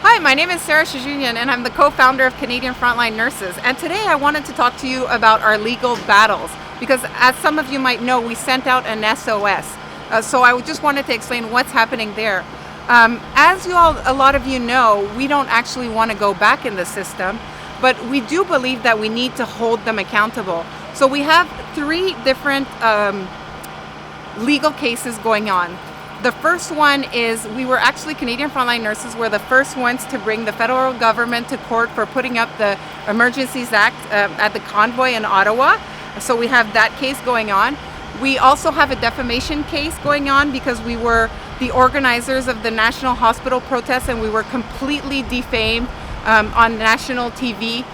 Hi, my name is Choujounian and I'm the co-founder of Canadian Frontline Nurses. And today I wanted to talk to you about our legal battles because, as some of you might know, we sent out an SOS. So I just wanted to explain what's happening there. As a lot of you know, we don't actually want to go back in the system, but we do believe that we need to hold them accountable. So we have three different legal cases going on. The first one is Canadian Frontline Nurses were the first ones to bring the federal government to court for putting up the Emergencies Act at the convoy in Ottawa. So we have that case going on. We also have a defamation case going on because we were the organizers of the national hospital protest and we were completely defamed on national TV.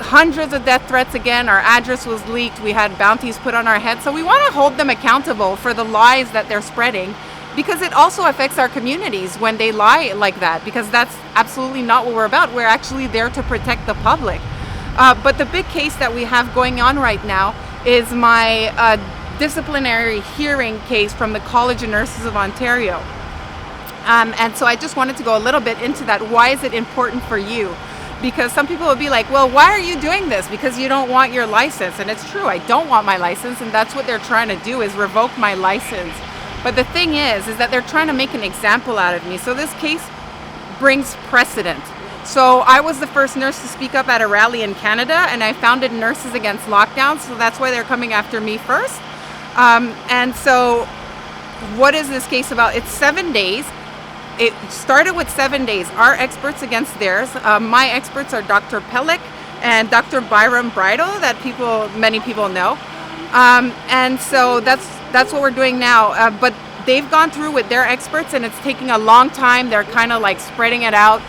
Hundreds of death threats again, our address was leaked, we had bounties put on our heads. So we want to hold them accountable for the lies that they're spreading, because it also affects our communities when they lie like that, because that's absolutely not what we're about. We're actually there to protect the public. But the big case that we have going on right now is my disciplinary hearing case from the College of Nurses of Ontario. And so I just wanted to go a little bit into that. Why is it important for you? Because some people will be like, well, why are you doing this? Because you don't want your license. And it's true, I don't want my license, and that's what they're trying to do, is revoke my license. But the thing is that they're trying to make an example out of me. So this case brings precedent. So I was the first nurse to speak up at a rally in Canada, and I founded Nurses Against Lockdown. So that's why they're coming after me first. And so what is this case about? It's 7 days. It started with 7 days. Our experts against theirs. My experts are Dr. Pellick and Dr. Byram Bridle, that many people know. And so that's what we're doing now. But they've gone through with their experts, and it's taking a long time. They're kind of like spreading it out.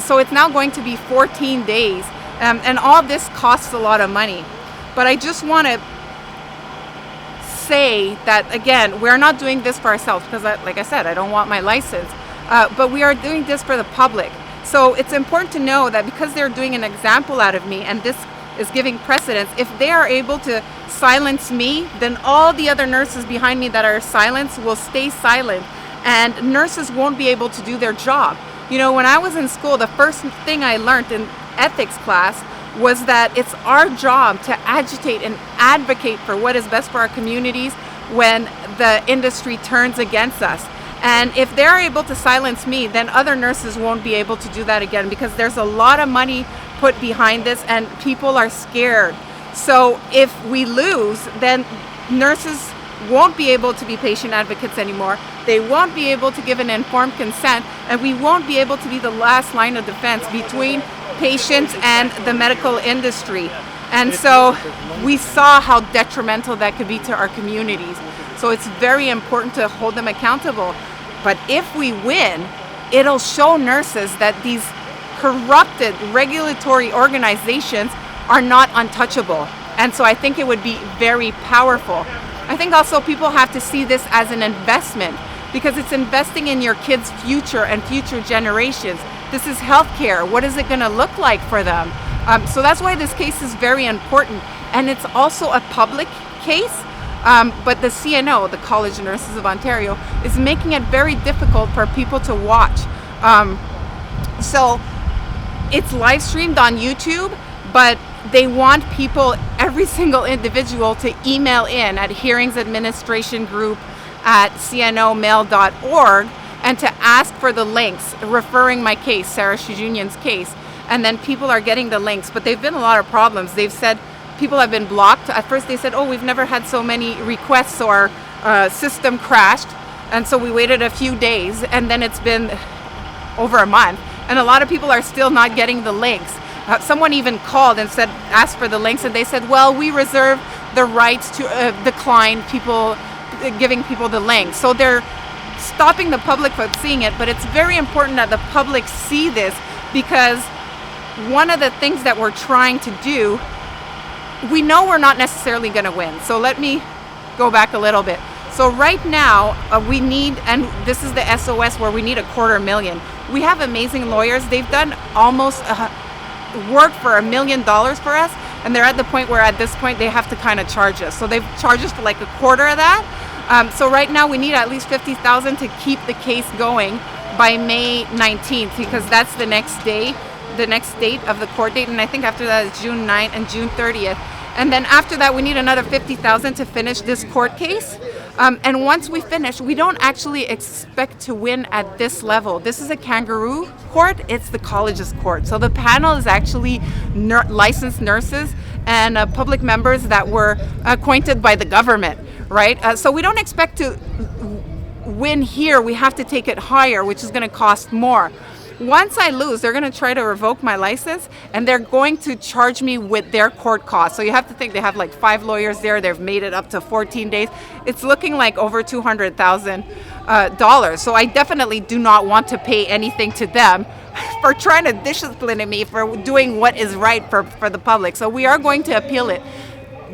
So it's now going to be 14 days. And all this costs a lot of money. But I just want to say that, again, we're not doing this for ourselves because, like I said, I don't want my license. But we are doing this for the public. So it's important to know that because they're doing an example out of me, and this is giving precedence, if they are able to silence me, then all the other nurses behind me that are silenced will stay silent, and nurses won't be able to do their job. You know, when I was in school, the first thing I learned in ethics class was that it's our job to agitate and advocate for what is best for our communities when the industry turns against us. And if they're able to silence me, then other nurses won't be able to do that again, because there's a lot of money put behind this and people are scared. So if we lose, then nurses won't be able to be patient advocates anymore. They won't be able to give an informed consent, and we won't be able to be the last line of defense between patients and the medical industry. And so we saw how detrimental that could be to our communities. So it's very important to hold them accountable. But if we win, it'll show nurses that these corrupted regulatory organizations are not untouchable. And so I think it would be very powerful. I think also people have to see this as an investment, because it's investing in your kids' future and future generations. This is healthcare. What is it going to look like for them? So that's why this case is very important. And it's also a public case. But the CNO, the College of Nurses of Ontario, is making it very difficult for people to watch. So it's live streamed on YouTube, but they want people, every single individual, to email in at hearingsadministrationgroup@cnomail.org and to ask for the links, referring my case, Sarah Choujounian's case. And then people are getting the links, but they've been a lot of problems. They've said people have been blocked. At first they said, oh, we've never had so many requests, so our system crashed. And so we waited a few days, and then it's been over a month. And a lot of people are still not getting the links. Someone even called and asked for the links, and they said, well, we reserve the rights to decline giving people the links. So they're stopping the public from seeing it, but it's very important that the public see this, because one of the things that we're trying to do, we know we're not necessarily going to win. So let me go back a little bit. So right now we need, and this is the SOS where we need $250,000. We have amazing lawyers. They've done almost work for $1 million for us, and they're at the point where at this point they have to kind of charge us. So they've charged us for like a quarter of that. So right now we need at least $50,000 to keep the case going. by May 19th, because that's the next date of the court date. And I think after that is June 9th and June 30th. And then after that, we need another $50,000 to finish this court case. And once we finish, we don't actually expect to win at this level. This is a kangaroo court. It's the college's court. So the panel is actually licensed nurses and public members that were appointed by the government, right? So we don't expect to win here. We have to take it higher, which is going to cost more. Once I lose, they're going to try to revoke my license, and they're going to charge me with their court costs. So you have to think they have like 5 lawyers there. They've made it up to 14 days. It's looking like over $200,000. So I definitely do not want to pay anything to them for trying to discipline me for doing what is right for the public. So we are going to appeal it,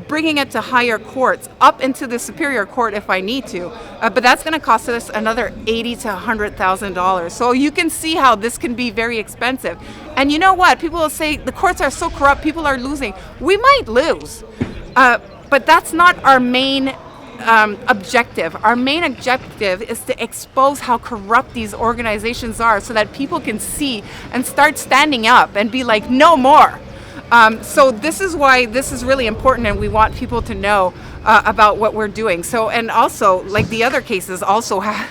bringing it to higher courts, up into the superior court if I need to. But that's going to cost us another $80,000 to $100,000. So you can see how this can be very expensive. And you know what? People will say the courts are so corrupt, people are losing. We might lose, but that's not our main objective. Our main objective is to expose how corrupt these organizations are so that people can see and start standing up and be like, no more. So this is why this is really important, and we want people to know about what we're doing. So, and also, like the other cases also have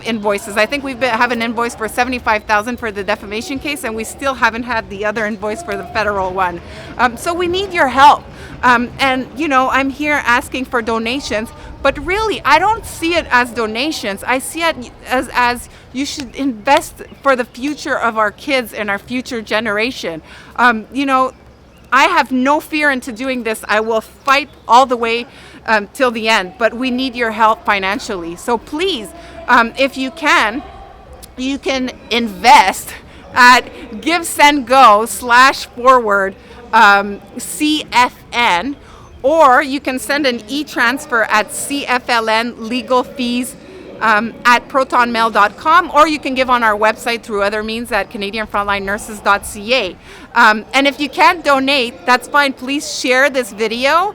invoices. I think have an invoice for $75,000 for the defamation case, and we still haven't had the other invoice for the federal one. So we need your help. And, you know, I'm here asking for donations, but really, I don't see it as donations. I see it as you should invest for the future of our kids and our future generation. You know, I have no fear into doing this. I will fight all the way till the end, but we need your help financially. So please, if you can invest at GiveSendGo/forward CFN, or you can send an e-transfer at CFLN legal fees at protonmail.com, or you can give on our website through other means at CanadianFrontlineNurses.ca. And if you can't donate, that's fine. Please share this video,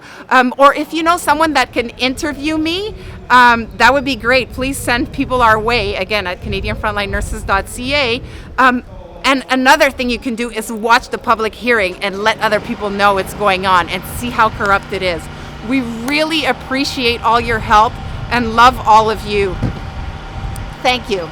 or if you know someone that can interview me, that would be great. Please send people our way, again, at CanadianFrontlineNurses.ca. And another thing you can do is watch the public hearing and let other people know what's going on and see how corrupt it is. We really appreciate all your help and love all of you. Thank you.